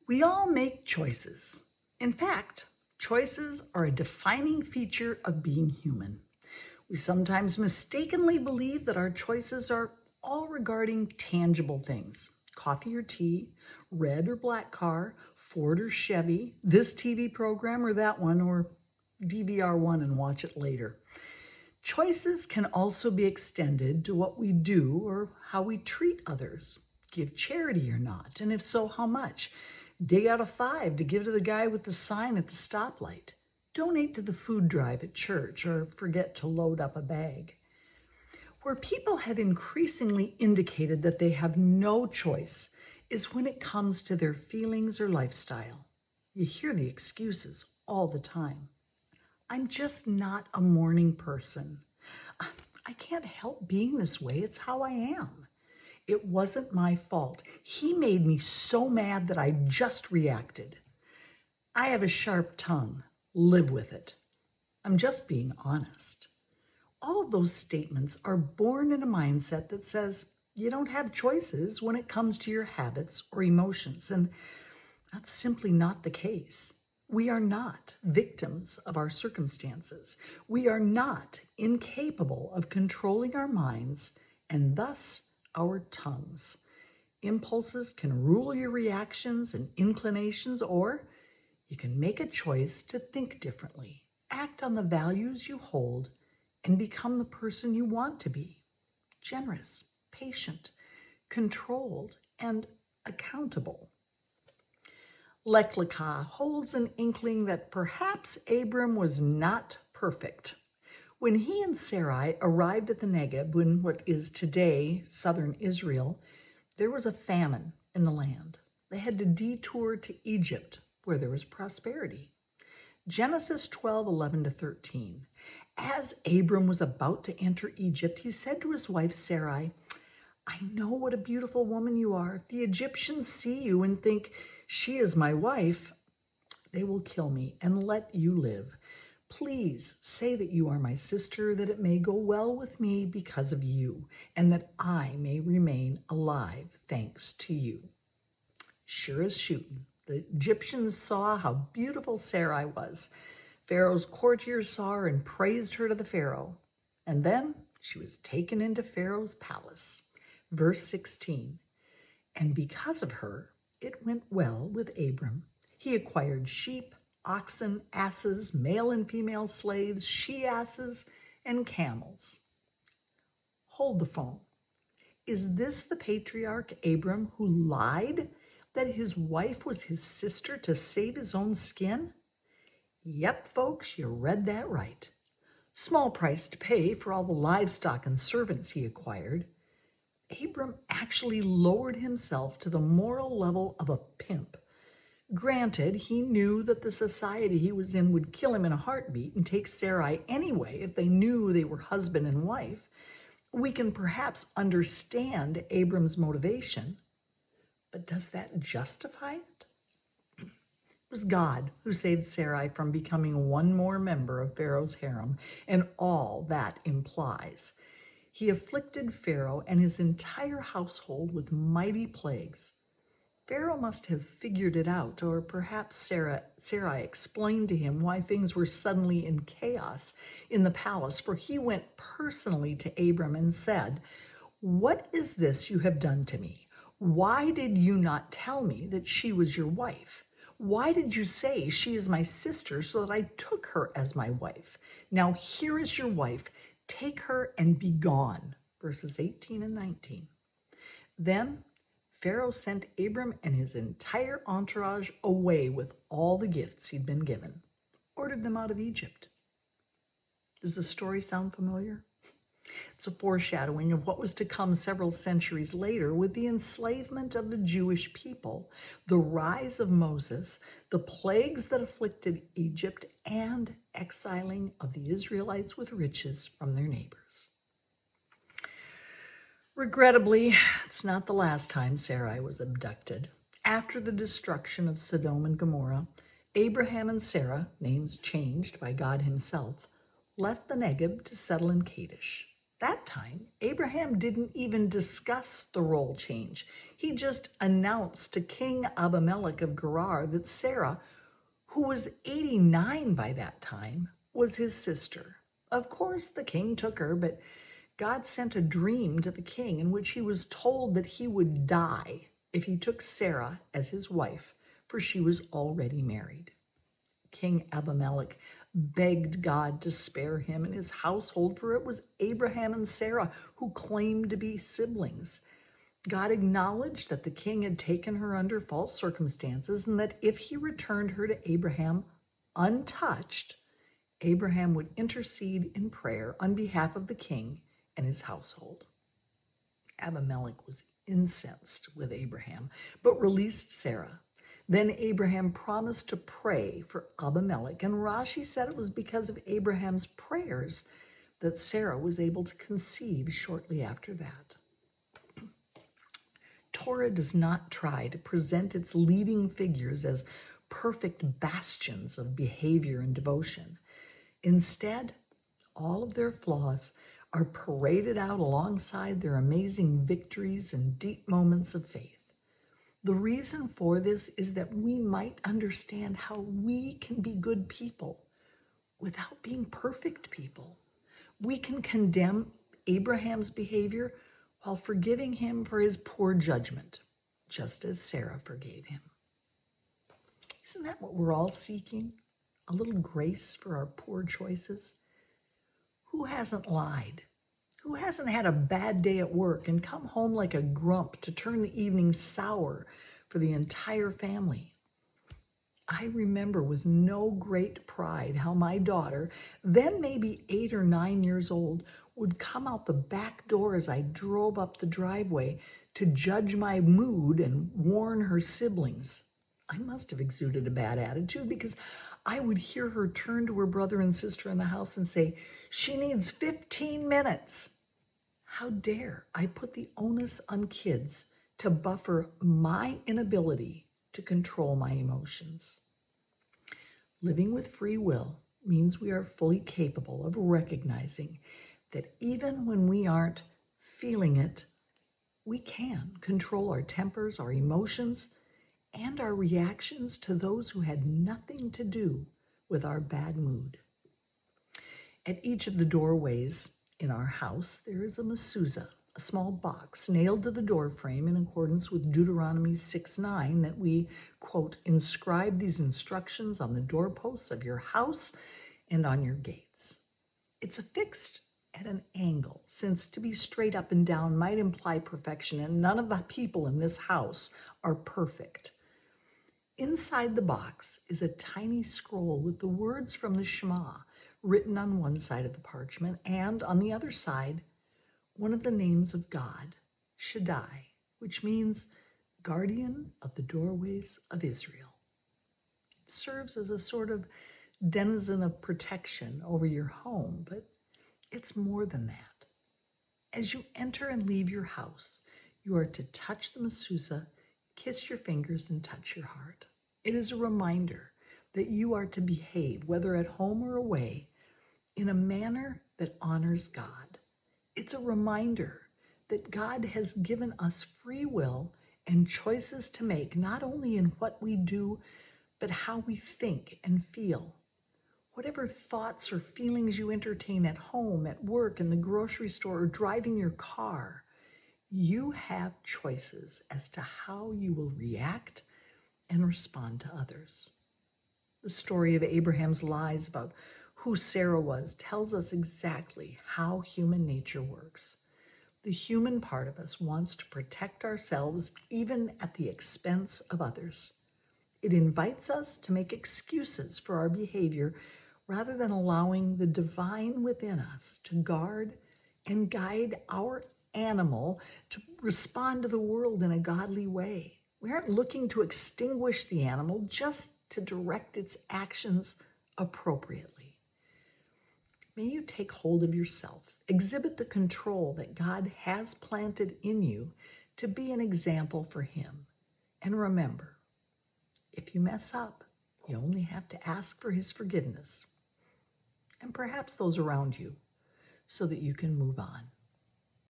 We all make choices. In fact, choices are a defining feature of being human. We sometimes mistakenly believe that our choices are all regarding tangible things. Coffee or tea, red or black car, Ford or Chevy, this TV program or that one, or DVR one and watch it later. Choices can also be extended to what we do or how we treat others. Give charity or not, and if so, how much? Dig out a 5 to give to the guy with the sign at the stoplight. Donate to the food drive at church, or forget to load up a bag. Where people have increasingly indicated that they have no choice is when it comes to their feelings or lifestyle. You hear the excuses all the time. I'm just not a morning person. I can't help being this way. It's how I am. It wasn't my fault. He made me so mad that I just reacted. I have a sharp tongue. Live with it. I'm just being honest. All of those statements are born in a mindset that says you don't have choices when it comes to your habits or emotions, and that's simply not the case. We are not victims of our circumstances. We are not incapable of controlling our minds and thus our tongues. Impulses can rule your reactions and inclinations, or you can make a choice to think differently, act on the values you hold, and become the person you want to be. Generous, patient, controlled, and accountable. Lecha holds an inkling that perhaps Abram was not perfect. When he and Sarai arrived at the Negev, in what is today southern Israel, there was a famine in the land. They had to detour to Egypt, where there was prosperity. Genesis 12:11-13. As Abram was about to enter Egypt, he said to his wife Sarai, I know what a beautiful woman you are. If the Egyptians see you and think she is my wife, they will kill me and let you live. Please say that you are my sister, that it may go well with me because of you, and that I may remain alive thanks to you. Sure as shooting, the Egyptians saw how beautiful Sarai was. Pharaoh's courtiers saw her and praised her to the Pharaoh. And then she was taken into Pharaoh's palace. Verse 16, and because of her, it went well with Abram. He acquired sheep, oxen, asses, male and female slaves, she-asses, and camels. Hold the phone. Is this the patriarch Abram who lied that his wife was his sister to save his own skin? Yep, folks, you read that right. Small price to pay for all the livestock and servants he acquired. Abram actually lowered himself to the moral level of a pimp. Granted, he knew that the society he was in would kill him in a heartbeat and take Sarai anyway if they knew they were husband and wife. We can perhaps understand Abram's motivation, but does that justify it? It was God who saved Sarai from becoming one more member of Pharaoh's harem and all that implies. He afflicted Pharaoh and his entire household with mighty plagues. Pharaoh must have figured it out, or perhaps Sarai explained to him why things were suddenly in chaos in the palace, for he went personally to Abram and said, What is this you have done to me? Why did you not tell me that she was your wife? Why did you say she is my sister so that I took her as my wife? Now here is your wife. Take her and be gone. Verses 18 and 19. Then Pharaoh sent Abram and his entire entourage away with all the gifts he'd been given, ordered them out of Egypt. Does the story sound familiar? It's a foreshadowing of what was to come several centuries later with the enslavement of the Jewish people, the rise of Moses, the plagues that afflicted Egypt, and exiling of the Israelites with riches from their neighbors. Regrettably, it's not the last time Sarai was abducted. After the destruction of Sodom and Gomorrah, Abraham and Sarah, names changed by God himself, left the Negev to settle in Kadesh. that time, Abraham didn't even discuss the role change. He just announced to King Abimelech of Gerar that Sarah, who was 89 by that time, was his sister. Of course, the king took her, but God sent a dream to the king in which he was told that he would die if he took Sarah as his wife, for she was already married. King Abimelech begged God to spare him and his household, for it was Abraham and Sarah who claimed to be siblings. God acknowledged that the king had taken her under false circumstances and that if he returned her to Abraham untouched, Abraham would intercede in prayer on behalf of the king and his household. Abimelech was incensed with Abraham, but released Sarah. Then Abraham promised to pray for Abimelech, and Rashi said it was because of Abraham's prayers that Sarah was able to conceive shortly after that. Torah does not try to present its leading figures as perfect bastions of behavior and devotion. Instead, all of their flaws are paraded out alongside their amazing victories and deep moments of faith. The reason for this is that we might understand how we can be good people without being perfect people. We can condemn Abraham's behavior while forgiving him for his poor judgment, just as Sarah forgave him. Isn't that what we're all seeking? A little grace for our poor choices? Who hasn't lied? Who hasn't had a bad day at work and come home like a grump to turn the evening sour for the entire family? I remember with no great pride how my daughter, then maybe 8 or 9 years old, would come out the back door as I drove up the driveway to judge my mood and warn her siblings. I must have exuded a bad attitude because I would hear her turn to her brother and sister in the house and say, "She needs 15 minutes. How dare I put the onus on kids to buffer my inability to control my emotions? Living with free will means we are fully capable of recognizing that even when we aren't feeling it, we can control our tempers, our emotions, and our reactions to those who had nothing to do with our bad mood. At each of the doorways in our house, there is a mezuzah, a small box nailed to the door frame in accordance with Deuteronomy 6:9 that we, quote, inscribe these instructions on the doorposts of your house and on your gates. It's affixed at an angle, since to be straight up and down might imply perfection, and none of the people in this house are perfect. Inside the box is a tiny scroll with the words from the Shema written on one side of the parchment, and on the other side, one of the names of God, Shaddai, which means guardian of the doorways of Israel. It serves as a sort of denizen of protection over your home, but it's more than that. As you enter and leave your house, you are to touch the mezuzah, kiss your fingers, and touch your heart. It is a reminder that you are to behave, whether at home or away, in a manner that honors God. It's a reminder that God has given us free will and choices to make, not only in what we do, but how we think and feel. Whatever thoughts or feelings you entertain at home, at work, in the grocery store, or driving your car, you have choices as to how you will react and respond to others. The story of Abraham's lies about who Sarah was tells us exactly how human nature works. The human part of us wants to protect ourselves even at the expense of others. It invites us to make excuses for our behavior rather than allowing the divine within us to guard and guide our animal to respond to the world in a godly way. We aren't looking to extinguish the animal, just to direct its actions appropriately. May you take hold of yourself, exhibit the control that God has planted in you to be an example for Him. And remember, if you mess up, you only have to ask for His forgiveness, and perhaps those around you, so that you can move on.